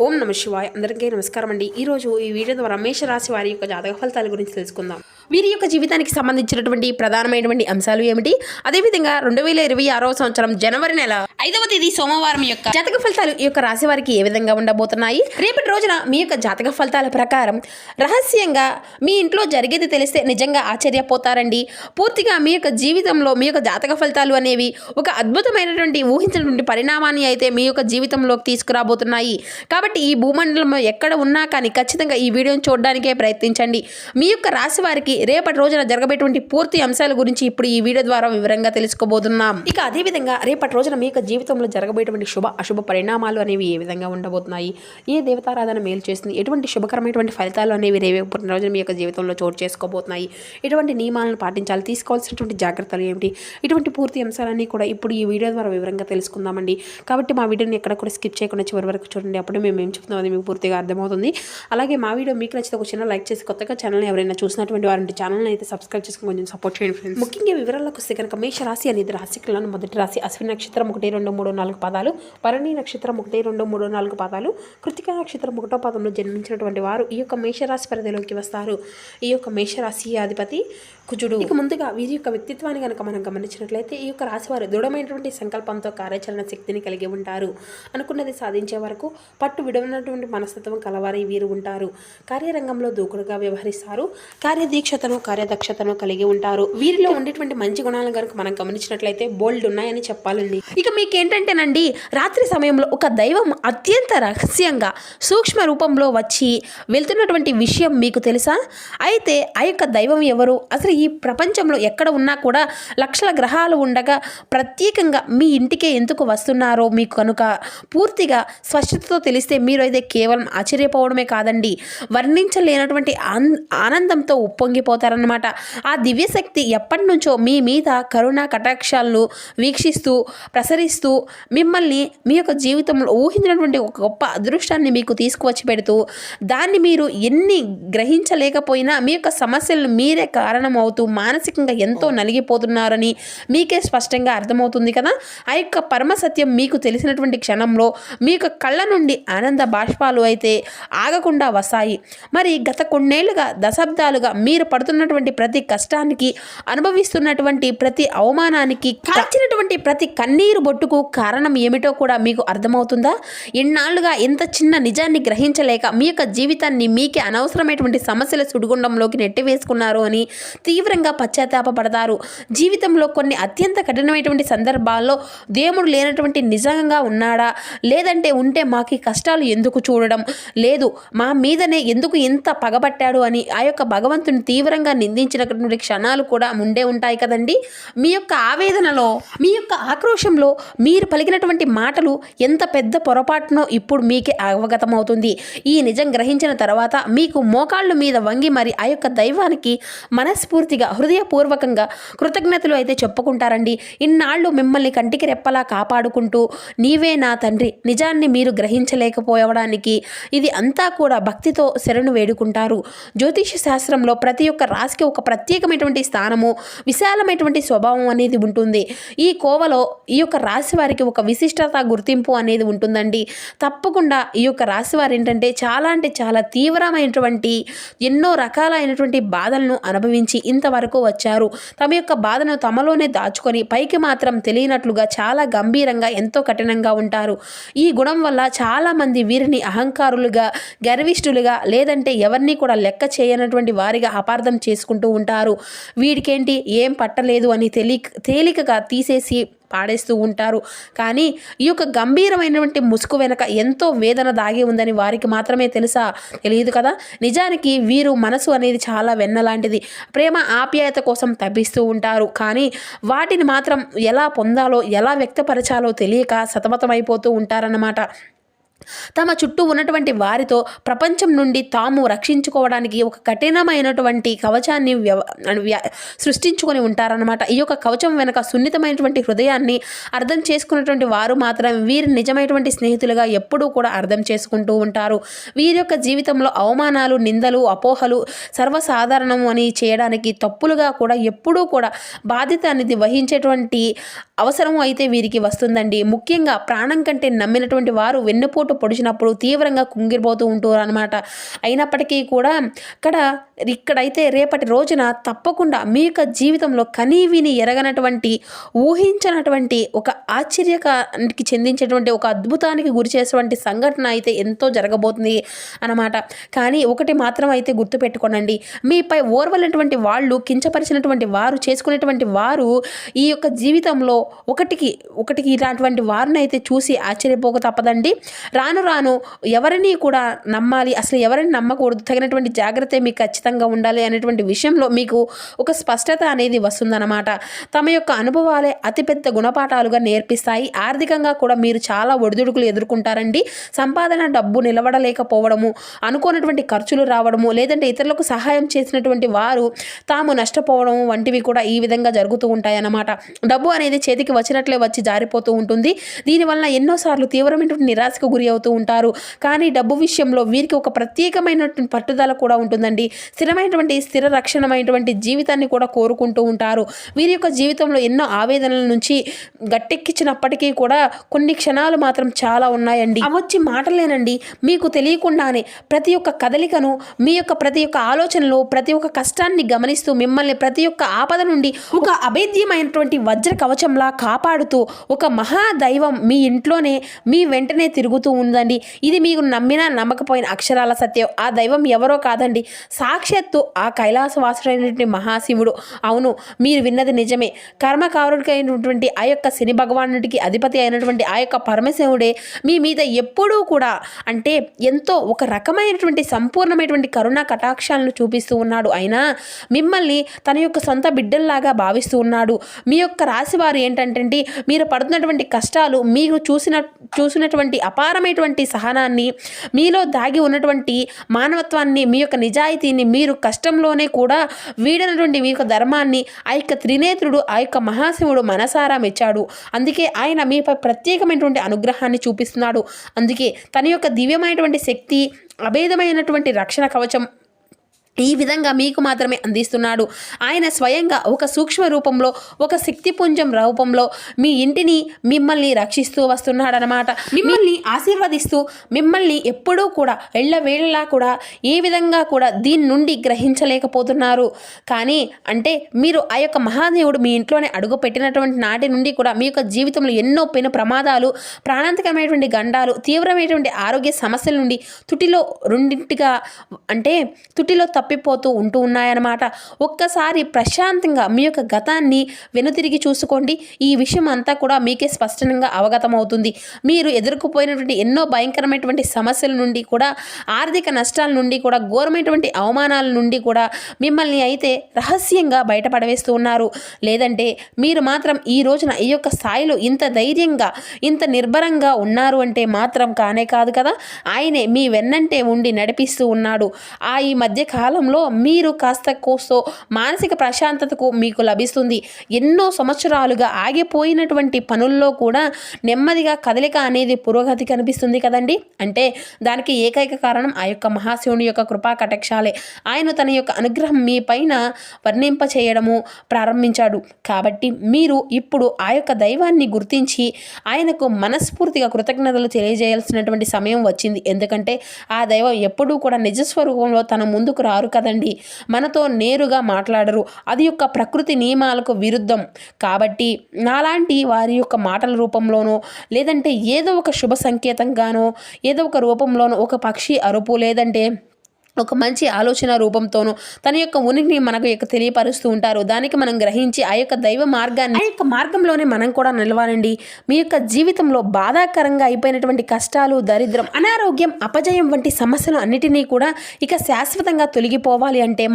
ఓం నమ శివాయ. అందరికీ నమస్కారం అండి. ఈరోజు ఈ వీడియో ద్వారా మేష రాశి వారి యొక్క జాతక ఫలితాల గురించి తెలుసుకుందాం. వీరి యొక్క జీవితానికి సంబంధించినటువంటి ప్రధానమైనటువంటి అంశాలు ఏమిటి, అదేవిధంగా 2026వ సంవత్సరం జనవరి నెల 5వ తేదీ సోమవారం యొక్క జాతక ఫలితాలు ఈ యొక్క రాశి వారికి ఏ విధంగా ఉండబోతున్నాయి, రేపటి రోజున మీ యొక్క జాతక ఫలితాల ప్రకారం రహస్యంగా మీ ఇంట్లో జరిగేది తెలిస్తే నిజంగా ఆశ్చర్యపోతారండి. పూర్తిగా మీ యొక్క జీవితంలో మీ యొక్క జాతక ఫలితాలు అనేవి ఒక అద్భుతమైనటువంటి ఊహించినటువంటి పరిణామాన్ని అయితే మీ యొక్క జీవితంలోకి తీసుకురాబోతున్నాయి. కాబట్టి ఈ భూమండలంలో ఎక్కడ ఉన్నా కానీ ఖచ్చితంగా ఈ వీడియోని చూడడానికే ప్రయత్నించండి. మీ యొక్క రాశి వారికి రేపటి రోజున జరగబోయేటువంటి పూర్తి అంశాల గురించి ఇప్పుడు ఈ వీడియో ద్వారా వివరంగా తెలుసుకోబోతున్నాం. ఇక అదేవిధంగా రేపటి రోజున మీ యొక్క జీవితంలో జరగబోయేటువంటి శుభ అశుభ పరిణామాలు అనేవి ఏ విధంగా ఉండబోతున్నాయి, ఏ దేవతారాధన మేలు చేస్తుంది, ఎటువంటి శుభకరమైనటువంటి ఫలితాలు అనేవి రేపటి రోజున మీ యొక్క జీవితంలో చోటు చేసుకోబోతున్నాయి, ఎటువంటి నియమాలను పాటించాలి, తీసుకోవాల్సినటువంటి జాగ్రత్తలు ఏమిటి, ఇటువంటి పూర్తి అంశాలన్నీ కూడా ఇప్పుడు ఈ వీడియో ద్వారా వివరంగా తెలుసుకుందామండి. కాబట్టి మా వీడియోని ఎక్కడ కూడా స్కిప్ చేయకుండా చివరి వరకు చూడండి. అప్పుడు మేము ఏం చెప్తున్నాం అది మీకు పూర్తిగా అర్థమవుతుంది. అలాగే మా వీడియో మీకు నచ్చితే ఒక చిన్న లైక్ చేసి కొత్తగా ఛానల్ని ఎవరైనా చూసినటువంటి వారంటే ఛానల్ని అయితే సబ్స్క్రైబ్ చేసుకుని కొంచెం సపోర్ట్ చేయండి ఫ్రెండ్స్. ముఖ్యంగా వివరాలకు వస్తే కనుక మేష రాశి అనేది రాశికులను మొదటి రాశి అశ్విని నక్షత్రం 1, 2, 3, 4 పాదాలు, భరణి నక్షత్రం 1, 2, 3, 4 పాదాలు, కృతిక నక్షత్రం 1వ పాదంలో జన్మించినటువంటి వారు ఈ యొక్క మేషరాశి పరిధిలోకి వస్తారు. ఈ యొక్క మేషరాశి అధిపతి కుజుడు. ఇక ముందుగా వీరి యొక్క వ్యక్తిత్వాన్ని కనుక మనం గమనించినట్లయితే ఈ యొక్క రాశి వారు దృఢమైనటువంటి సంకల్పంతో కార్యాచరణ శక్తిని కలిగి ఉంటారు. అనుకున్నది సాధించే వరకు పట్టు విడవనటువంటి మనస్తత్వం కలవారి వీరు ఉంటారు. కార్యరంగంలో దూకుడుగా వ్యవహరిస్తారు. కార్యదీక్షతను కార్యదక్షతను కలిగి ఉంటారు. వీరిలో ఉండేటువంటి మంచి గుణాలను కనుక మనం గమనించినట్లయితే బోల్డ్ ఉన్నాయని చెప్పాలండి. ఇక మీకేంటంటేనండి, రాత్రి సమయంలో ఒక దైవం అత్యంత రహస్యంగా సూక్ష్మ రూపంలో వచ్చి వెళ్తున్నటువంటి విషయం మీకు తెలుసా? అయితే ఆ యొక్క దైవం ఎవరు, అసలు ఈ ప్రపంచంలో ఎక్కడ ఉన్నా కూడా లక్షల గ్రహాలు ఉండగా ప్రత్యేకంగా మీ ఇంటికే ఎందుకు వస్తున్నారో మీకు కనుక పూర్తిగా స్పష్టతతో తెలిస్తే మీరు అయితే కేవలం ఆశ్చర్యపోవడమే కాదండి, వర్ణించలేనటువంటి ఆనందంతో ఉప్పొంగిపోతారనమాట. ఆ దివ్యశక్తి ఎప్పటి నుంచో మీ మీద కరుణా కటాక్షాలను వీక్షిస్తూ ప్రసరిస్తూ మిమ్మల్ని మీ యొక్క జీవితంలో ఊహించినటువంటి ఒక గొప్ప అదృష్టాన్ని మీకు తీసుకువచ్చి పెడుతూ దాన్ని మీరు ఎన్ని గ్రహించలేకపోయినా మీ యొక్క సమస్యలను మీరే కారణం అవుతూ మానసికంగా ఎంతో నలిగిపోతున్నారని మీకే స్పష్టంగా అర్థమవుతుంది కదా. ఆ యొక్క పరమ సత్యం మీకు తెలిసినటువంటి క్షణంలో మీ యొక్క కళ్ళ నుండి ఆనంద బాష్పాలు అయితే ఆగకుండా వస్తాయి. మరి గత కొన్నేళ్లుగా దశాబ్దాలుగా మీరు పడుతున్నటువంటి ప్రతి కష్టానికి, అనుభవిస్తున్నటువంటి ప్రతి అవమానానికి, కాచినటువంటి ప్రతి కన్నీరు బొట్టుకు కారణం ఏమిటో కూడా మీకు అర్థమవుతుందా? ఎన్నాళ్ళుగా ఎంత చిన్న నిజాన్ని గ్రహించలేక మీ యొక్క జీవితాన్ని మీకే అనవసరమైనటువంటి సమస్యల సుడిగుండంలోకి నెట్టివేసుకున్నారు అని తీవ్రంగా పశ్చాత్తాపపడతారు. జీవితంలో కొన్ని అత్యంత కఠినమైనటువంటి సందర్భాల్లో దేవుడు లేనటువంటి నిజంగా ఉన్నాడా, లేదంటే ఉంటే మాకు కష్టాలు ఎందుకు చూడడం లేదు, మా మీదనే ఎందుకు ఇంత పగబట్టాడు అని ఆ యొక్క భగవంతుని తీవ్రంగా నిందించినటువంటి క్షణాలు కూడా ఉండే ఉంటాయి కదండి. మీ యొక్క ఆవేదనలో, మీ యొక్క ఆక్రోశంలో మీరు పలికినటువంటి మాటలు ఎంత పెద్ద పొరపాటునో ఇప్పుడు మీకే అవగతమవుతుంది. ఈ నిజం గ్రహించిన తర్వాత మీకు మోకాళ్ళ మీద వంగి మరి ఆ యొక్క దైవానికి మనస్ఫూర్తిగా హృదయపూర్వకంగా కృతజ్ఞతలు అయితే చెప్పుకుంటారండి. ఇన్నాళ్ళు మిమ్మల్ని కంటికి రెప్పలా కాపాడుకుంటూ నీవే నా తండ్రి నిజాన్ని మీరు గ్రహించలేకపోవడానికి ఇది అంతా కూడా భక్తితో శరణు వేడుకుంటారు. జ్యోతిష శాస్త్రంలో ప్రతి ఒక్క రాశికి ఒక ప్రత్యేకమైనటువంటి స్థానము, విశాలమైనటువంటి స్వభావం అనేది ఉంటుంది. ఈ కోవలో ఈ యొక్క రాశి వారికి ఒక విశిష్టత గుర్తింపు అనేది ఉంటుందండి. తప్పకుండా ఈ యొక్క రాశి వారు ఏంటంటే చాలా అంటే చాలా తీవ్రమైనటువంటి ఎన్నో రకాలైనటువంటి బాధలను అనుభవించి ఇంతవరకు వచ్చారు. తమ యొక్క బాధను తమలోనే దాచుకొని పైకి మాత్రం తెలియనట్లుగా చాలా గంభీరంగా ఎంతో కఠినంగా ఉంటారు. ఈ గుణం వల్ల చాలామంది వీరిని అహంకారులుగా, గర్విష్ఠులుగా, లేదంటే ఎవరిని కూడా లెక్క చేయనటువంటి వారిగా అపార్థం చేసుకుంటూ ఉంటారు. వీడికేంటి ఏం పట్టలేదు అని తేలికగా తీసేసి పాడేస్తూ ఉంటారు. కానీ ఈ యొక్క గంభీరమైనటువంటి ముసుగు వెనక ఎంతో వేదన దాగి ఉందని వారికి మాత్రమే తెలియదు కదా. నిజానికి వీరు మనసు అనేది చాలా వెన్నలాంటిది. ప్రేమ ఆప్యాయత కోసం తప్పిస్తూ ఉంటారు. కానీ వాటిని మాత్రం ఎలా పొందాలో, ఎలా వ్యక్తపరచాలో తెలియక సతమతమైపోతూ ఉంటారన్నమాట. తమ చుట్టూ ఉన్నటువంటి వారితో ప్రపంచం నుండి తాము రక్షించుకోవడానికి ఒక కఠినమైనటువంటి కవచాన్ని సృష్టించుకొని ఉంటారన్నమాట. ఈ యొక్క కవచం వెనక సున్నితమైనటువంటి హృదయాన్ని అర్థం చేసుకున్నటువంటి వారు మాత్రం వీరి నిజమైనటువంటి స్నేహితులుగా ఎప్పుడూ కూడా అర్థం చేసుకుంటూ ఉంటారు. వీరి యొక్క జీవితంలో అవమానాలు, నిందలు, అపోహలు సర్వసాధారణం అని చేయడానికి తప్పులుగా కూడా ఎప్పుడూ కూడా బాధ్యత అనేది వహించేటువంటి అవసరం అయితే వీరికి వస్తుందండి. ముఖ్యంగా ప్రాణం కంటే నమ్మినటువంటి వారు వెన్నుపోటు వెన్నుపోటు పొడిచినప్పుడు తీవ్రంగా కుంగిపోతూ ఉంటారు అనమాట. అయినప్పటికీ కూడా ఇక్కడైతే రేపటి రోజున తప్పకుండా మీ యొక్క జీవితంలో కనీవిని ఎరగనటువంటి ఊహించినటువంటి ఒక ఆశ్చర్యానికి చెందించేటువంటి ఒక అద్భుతానికి గురి చేసేటువంటి సంఘటన అయితే ఎంతో జరగబోతుంది అన్నమాట. కానీ ఒకటి మాత్రం అయితే గుర్తుపెట్టుకోనండి, మీపై ఓర్వలేనటువంటి వాళ్ళు, కించపరిచినటువంటి వారు, చేసుకునేటువంటి వారు ఈ యొక్క జీవితంలో ఒకటికి ఇలాంటి వారిని అయితే చూసి ఆశ్చర్యపోక తప్పదండి. రాను రాను ఎవరిని కూడా నమ్మాలి, అసలు ఎవరిని నమ్మకూడదు, తగినటువంటి జాగ్రత్త మీకు ఖచ్చితంగా ఉండాలి అనేటువంటి విషయంలో మీకు ఒక స్పష్టత అనేది వస్తుందన్నమాట. తమ యొక్క అనుభవాలే అతిపెద్ద గుణపాఠాలుగా నేర్పిస్తాయి. ఆర్థికంగా కూడా మీరు చాలా ఒడిదుడుకులు ఎదుర్కొంటారండి. సంపాదన డబ్బు నిలబడలేకపోవడము, అనుకోనటువంటి ఖర్చులు రావడము, లేదంటే ఇతరులకు సహాయం చేసినటువంటి వారు తాము నష్టపోవడం వంటివి కూడా ఈ విధంగా జరుగుతూ ఉంటాయన్నమాట. డబ్బు అనేది చేతికి వచ్చినట్లే వచ్చి జారిపోతూ ఉంటుంది. దీనివల్ల ఎన్నోసార్లు తీవ్రమైనటువంటి నిరాశకు గురి అవుతూ ఉంటారు. కానీ డబ్బు విషయంలో వీరికి ఒక ప్రత్యేకమైనటువంటి పట్టుదల కూడా ఉంటుందండి. స్థిర రక్షణమైనటువంటి జీవితాన్ని కూడా కోరుకుంటూ ఉంటారు. వీరి యొక్క జీవితంలో ఎన్నో ఆవేదనల నుంచి గట్టెక్కించినప్పటికీ కూడా కొన్ని క్షణాలు మాత్రం చాలా ఉన్నాయండి. అవొచ్చి మాటలేనండి. మీకు తెలియకుండానే ప్రతి ఒక్క కదలికను, మీ యొక్క ప్రతి ఒక్క ఆలోచనలు, ప్రతి ఒక్క కష్టాన్ని గమనిస్తూ మిమ్మల్ని ప్రతి ఒక్క ఆపద నుండి ఒక అభేద్యమైనటువంటి వజ్ర కవచంలా కాపాడుతూ ఒక మహాదైవం మీ ఇంట్లోనే మీ వెంటనే తిరుగుతూ ఉందండి. ఇది మీకు నమ్మినా నమ్మకపోయిన అక్షరాల సత్యం. ఆ దైవం ఎవరో కాదండి, సాక్షాత్తు ఆ కైలాసవాసుడైనటువంటి మహాశివుడు. అవును, మీరు విన్నది నిజమే. కర్మకారుడికైనటువంటి ఆ యొక్క శని భగవానుడికి అధిపతి అయినటువంటి ఆ యొక్క పరమశివుడే మీ మీద ఎప్పుడూ కూడా అంటే ఎంతో ఒక రకమైనటువంటి సంపూర్ణమైనటువంటి కరుణా కటాక్షాలను చూపిస్తూ ఉన్నాడు. అయినా మిమ్మల్ని తన యొక్క సొంత బిడ్డల్లాగా భావిస్తూ ఉన్నాడు. మీ యొక్క రాశి వారు ఏంటంటే మీరు పడుతున్నటువంటి కష్టాలు, మీకు చూసినటువంటి అపారమైనటువంటి సహనాన్ని, మీలో దాగి ఉన్నటువంటి మానవత్వాన్ని, మీ యొక్క నిజాయితీని, మీరు కష్టంలోనే కూడా వీడనటువంటి మీ యొక్క ధర్మాన్ని ఆ యొక్క త్రినేత్రుడు, ఆ యొక్క మహాశివుడు మనసారా మెచ్చాడు. అందుకే ఆయన మీపై ప్రత్యేకమైనటువంటి అనుగ్రహాన్ని చూపిస్తున్నాడు. అందుకే తన యొక్క దివ్యమైనటువంటి శక్తి, అభేదమైనటువంటి రక్షణ కవచం ఈ విధంగా మీకు మాత్రమే అందిస్తున్నాడు. ఆయన స్వయంగా ఒక సూక్ష్మ రూపంలో, ఒక శక్తిపుంజం రూపంలో మీ ఇంటిని, మిమ్మల్ని రక్షిస్తూ వస్తున్నాడనమాట. మిమ్మల్ని ఆశీర్వదిస్తూ, మిమ్మల్ని ఎప్పుడూ కూడా ఎళ్ళవేళలా కూడా ఏ విధంగా కూడా దీని నుండి గ్రహించలేకపోతున్నారు. కానీ అంటే మీరు ఆ యొక్క మహాదేవుడు మీ ఇంట్లోనే అడుగు పెట్టినటువంటి నాటి నుండి కూడా మీ యొక్క జీవితంలో ఎన్నో పెను ప్రమాదాలు, ప్రాణాంతకమైనటువంటి గండాలు, తీవ్రమైనటువంటి ఆరోగ్య సమస్యల నుండి తుటిలో తప్పిపోతూ ఉంటూ ఉన్నాయన్నమాట. ఒక్కసారి ప్రశాంతంగా మీ యొక్క గతాన్ని వెనుతిరిగి చూసుకోండి. ఈ విషయం అంతా కూడా మీకే స్పష్టంగా అవగతమవుతుంది. మీరు ఎదుర్కొపోయినటువంటి ఎన్నో భయంకరమైనటువంటి సమస్యల నుండి కూడా, ఆర్థిక నష్టాల నుండి కూడా, ఘోరమైనటువంటి అవమానాల నుండి కూడా మిమ్మల్ని అయితే రహస్యంగా బయటపడవేస్తూ ఉన్నారు. లేదంటే మీరు మాత్రం ఈ రోజున ఈ యొక్క స్థాయిలో ఇంత ధైర్యంగా, ఇంత నిర్భరంగా ఉన్నారు అంటే మాత్రం కానే కాదు కదా, ఆయనే మీ వెన్నంటే ఉండి నడిపిస్తూ ఉన్నాడు. ఈ మధ్య కాలంలో మీరు కాస్త కోస్తో మానసిక ప్రశాంతతకు మీకు లభిస్తుంది. ఎన్నో సంవత్సరాలుగా ఆగిపోయినటువంటి పనుల్లో కూడా నెమ్మదిగా కదలిక అనేది పురోగతి కనిపిస్తుంది కదండి. అంటే దానికి ఏకైక కారణం ఆ యొక్క మహాశివుని యొక్క కృపా కటాక్షాలే. ఆయన తన యొక్క అనుగ్రహం మీ పైన వర్ణింప చేయడము ప్రారంభించాడు. కాబట్టి మీరు ఇప్పుడు ఆ యొక్క దైవాన్ని గుర్తించి ఆయనకు మనస్ఫూర్తిగా కృతజ్ఞతలు తెలియజేయాల్సినటువంటి సమయం వచ్చింది. ఎందుకంటే ఆ దైవం ఎప్పుడూ కూడా నిజస్వరూపంలో తన ముందుకు రారు కదండి, మనతో నేరుగా మాట్లాడరు. అది యొక్క ప్రకృతి నియమాలకు విరుద్ధం. కాబట్టి నాలాంటి వారి యొక్క మాటల రూపంలోనో, లేదంటే ఏదో ఒక శుభ సంకేతంగానో, ఏదో ఒక రూపంలోనో, ఒక పక్షి అరుపు, లేదంటే ఒక మంచి ఆలోచన రూపంతోనూ తన యొక్క ఉనికిని మనకు తెలియపరుస్తూ ఉంటారు. దానికి మనం గ్రహించి ఆ యొక్క దైవ మార్గాన్ని, ఆ యొక్క మార్గంలోనే మనం కూడా నిలవాలండి. మీ యొక్క జీవితంలో బాధాకరంగా అయిపోయినటువంటి కష్టాలు, దరిద్రం, అనారోగ్యం, అపజయం వంటి సమస్యలు అన్నిటినీ కూడా ఇక శాశ్వతంగా తొలగిపోవాలి అంటే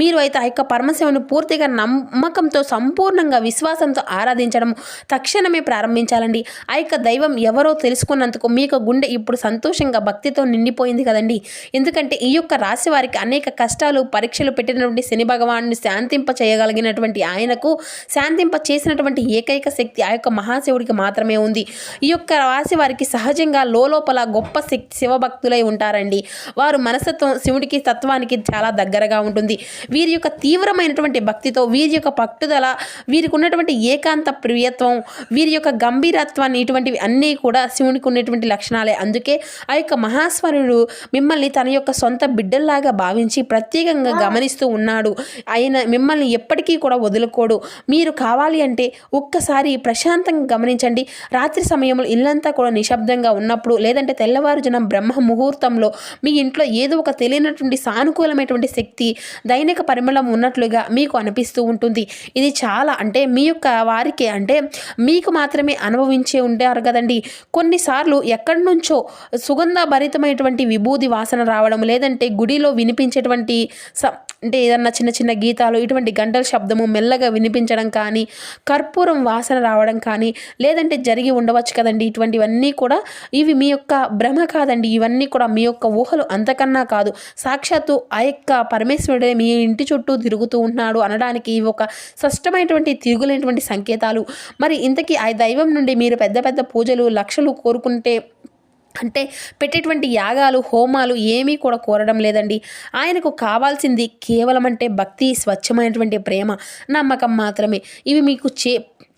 మీరు అయితే ఆ యొక్క పరమశివుని పూర్తిగా నమ్మకంతో, సంపూర్ణంగా విశ్వాసంతో ఆరాధించడం తక్షణమే ప్రారంభించాలండి. ఆ యొక్క దైవం ఎవరో తెలుసుకున్నందుకు మీకు గుండె ఇప్పుడు సంతోషంగా, భక్తితో నిండిపోయింది కదండి. ఎందుకంటే ఈ యొక్క రాశి వారికి అనేక కష్టాలు పరీక్షలు పెట్టినటువంటి శని భగవాన్ని శాంతింప చేయగలిగినటువంటి ఆయనకు శాంతింప చేసినటువంటి ఏకైక శక్తి ఆ యొక్క మహాశివుడికి మాత్రమే ఉంది. ఈ యొక్క రాశి వారికి సహజంగా లోపల గొప్ప శక్తి శివభక్తులై ఉంటారండి. వారు మనస్తత్వం శివుడికి తత్వానికి చాలా దగ్గరగా ఉంటుంది. వీరి యొక్క తీవ్రమైనటువంటి భక్తితో వీరి యొక్క పట్టుదల, వీరికి ఉన్నటువంటి ఏకాంత ప్రియత్వం, వీరి యొక్క గంభీరత్వాన్ని ఇటువంటివి అన్నీ కూడా శివునికి ఉన్నటువంటి లక్షణాలే. అందుకే ఆ యొక్క మహాస్వరుడు మిమ్మల్ని తన యొక్క సొంత బిడ్డల్లాగా భావించి ప్రత్యేకంగా గమనిస్తూ ఉన్నాడు. ఆయన మిమ్మల్ని ఎప్పటికీ కూడా వదులుకోడు. మీరు కావాలి అంటే ఒక్కసారి ప్రశాంతంగా గమనించండి. రాత్రి సమయంలో ఇల్లంతా కూడా నిశ్శబ్దంగా ఉన్నప్పుడు, లేదంటే తెల్లవారుజామున బ్రహ్మ ముహూర్తంలో మీ ఇంట్లో ఏదో ఒక తెలియనటువంటి సానుకూలమైనటువంటి శక్తి, దైనిక పరిమళం ఉన్నట్లుగా మీకు అనిపిస్తూ ఉంటుంది. ఇది చాలా అంటే మీ యొక్క వారికి అంటే మీకు మాత్రమే అనుభవించే ఉంటారు కదండి. కొన్నిసార్లు ఎక్కడి నుంచో సుగంధభరితమైనటువంటి విభూది వాసన రావడం, లేదంటే గుడిలో వినిపించేటువంటి అంటే ఏదన్నా చిన్న చిన్న గీతాలు, ఇటువంటి గంటల శబ్దము మెల్లగా వినిపించడం కానీ, కర్పూరం వాసన రావడం కానీ, లేదంటే జరిగి ఉండవచ్చు కదండి. ఇటువంటివన్నీ కూడా ఇవి మీ యొక్క భ్రమ కాదండి. ఇవన్నీ కూడా మీ యొక్క ఊహలు, అంతకన్నా కాదు. సాక్షాత్తు ఆ యొక్క పరమేశ్వరుడే మీ ఇంటి చుట్టూ తిరుగుతూ ఉన్నాడు అనడానికి ఇవి ఒక స్పష్టమైనటువంటి తిరుగులేనటువంటి సంకేతాలు. మరి ఇంతకీ ఆ దైవం నుండి మీరు పెద్ద పెద్ద పూజలు లక్షలు కోరుకుంటే అంటే పెట్టేటువంటి యాగాలు హోమాలు ఏమీ కూడా కోరడం లేదండి. ఆయనకు కావాల్సింది కేవలం అంటే భక్తి, స్వచ్ఛమైనటువంటి ప్రేమ, నమ్మకం మాత్రమే. ఇవి మీకు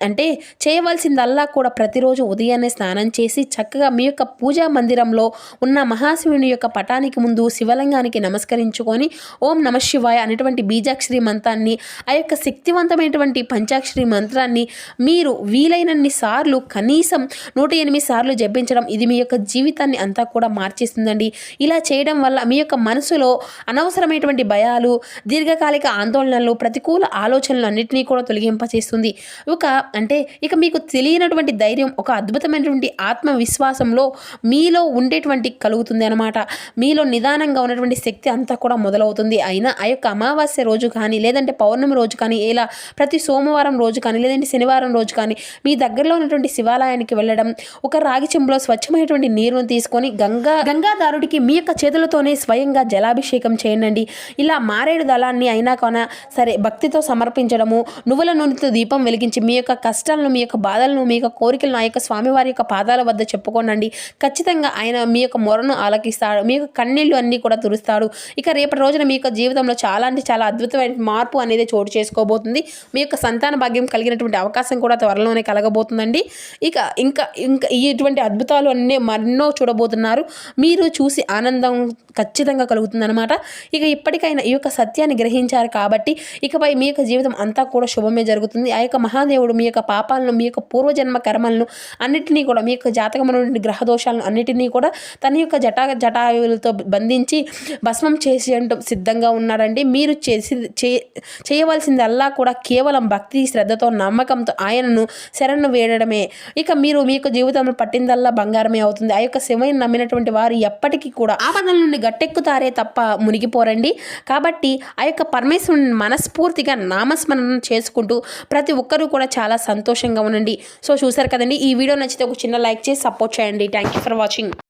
అంటే చేయవలసిందల్లా కూడా ప్రతిరోజు ఉదయాన్నే స్నానం చేసి చక్కగా మీ యొక్క పూజా మందిరంలో ఉన్న మహాశివుని యొక్క పటానికి ముందు శివలింగానికి నమస్కరించుకొని ఓం నమ శివాయ అనేటువంటి బీజాక్షరి మంత్రాన్ని, ఆ యొక్క శక్తివంతమైనటువంటి పంచాక్షరి మంత్రాన్ని మీరు వీలైనన్ని సార్లు కనీసం 108 సార్లు జపించడం ఇది మీ యొక్క జీవితాన్ని అంతా కూడా మార్చేస్తుందండి. ఇలా చేయడం వల్ల మీ యొక్క మనసులో అనవసరమైనటువంటి భయాలు, దీర్ఘకాలిక ఆందోళనలు, ప్రతికూల ఆలోచనలు అన్నింటినీ కూడా తొలగింపచేస్తుంది. అంటే ఇక మీకు తెలియనటువంటి ధైర్యం, ఒక అద్భుతమైనటువంటి ఆత్మవిశ్వాసంలో మీలో ఉండేటువంటి కలుగుతుంది అనమాట. మీలో నిదానంగా ఉన్నటువంటి శక్తి అంతా కూడా మొదలవుతుంది. అయినా ఆ యొక్క అమావాస్య రోజు కానీ, లేదంటే పౌర్ణమి రోజు కానీ, ఇలా ప్రతి సోమవారం రోజు కానీ, లేదంటే శనివారం రోజు కానీ మీ దగ్గరలో ఉన్నటువంటి శివాలయానికి వెళ్ళడం, ఒక రాగి చెంబులో స్వచ్ఛమైనటువంటి నీరును తీసుకొని గంగాదారుడికి మీ యొక్క చేతులతోనే స్వయంగా జలాభిషేకం చేయండి. ఇలా మారేడు దళాన్ని అయినా కొనా సరే భక్తితో సమర్పించడము, నువ్వుల నూనెతో దీపం వెలిగించి మీ యొక్క కష్టాలను, మీ యొక్క బాధలను, మీ యొక్క కోరికలను ఆ యొక్క స్వామివారి యొక్క పాదాల వద్ద చెప్పుకోనండి. ఖచ్చితంగా ఆయన మీ యొక్క మొరను ఆలకిస్తాడు, మీ యొక్క కన్నీళ్లు అన్నీ కూడా తురుస్తాడు. ఇక రేపటి రోజున మీ యొక్క జీవితంలో చాలా అంటే చాలా అద్భుతమైన మార్పు అనేది చోటు చేసుకోబోతుంది. మీ యొక్క సంతాన భాగ్యం కలిగినటువంటి అవకాశం కూడా త్వరలోనే కలగబోతుందండి. ఇక ఇంకా ఇంకా ఇటువంటి అద్భుతాలు అన్నీ మరెన్నో చూడబోతున్నారు. మీరు చూసి ఆనందం ఖచ్చితంగా కలుగుతుందన్నమాట. ఇక ఇప్పటికైనా ఈ యొక్క సత్యాన్ని గ్రహించారు కాబట్టి ఇకపై మీ యొక్క జీవితం అంతా కూడా శుభమే జరుగుతుంది. ఆ యొక్క మహాదేవుడు మీ యొక్క పాపాలను, మీ యొక్క పూర్వజన్మ కర్మలను అన్నిటినీ కూడా, మీ యొక్క జాతకమైనటువంటి గ్రహ దోషాలను అన్నిటినీ కూడా తన యొక్క జటాయువులతో బంధించి భస్మం చేసేయడం సిద్ధంగా ఉన్నాడండి. మీరు చేయవలసిందల్లా కూడా కేవలం భక్తి, శ్రద్ధతో, నమ్మకంతో ఆయనను శరణు వేడడమే. ఇక మీరు మీ యొక్క జీవితంలో పట్టిందల్లా బంగారమే అవుతుంది. ఆ యొక్క శివయ్యను నమ్మినటువంటి వారు ఎప్పటికీ కూడా ఆపదల నుండి గట్టెక్కుతారే తప్ప మునిగిపోరండి. కాబట్టి ఆ యొక్క పరమేశ్వరుని మనస్ఫూర్తిగా నామస్మరణ చేసుకుంటూ ప్రతి ఒక్కరూ కూడా చాలా సంతోషంగా ఉండండి. సో చూసారు కదండి, ఈ వీడియో నచ్చితే ఒక చిన్న లైక్ చేసి సపోర్ట్ చేయండి. Thank you for watching.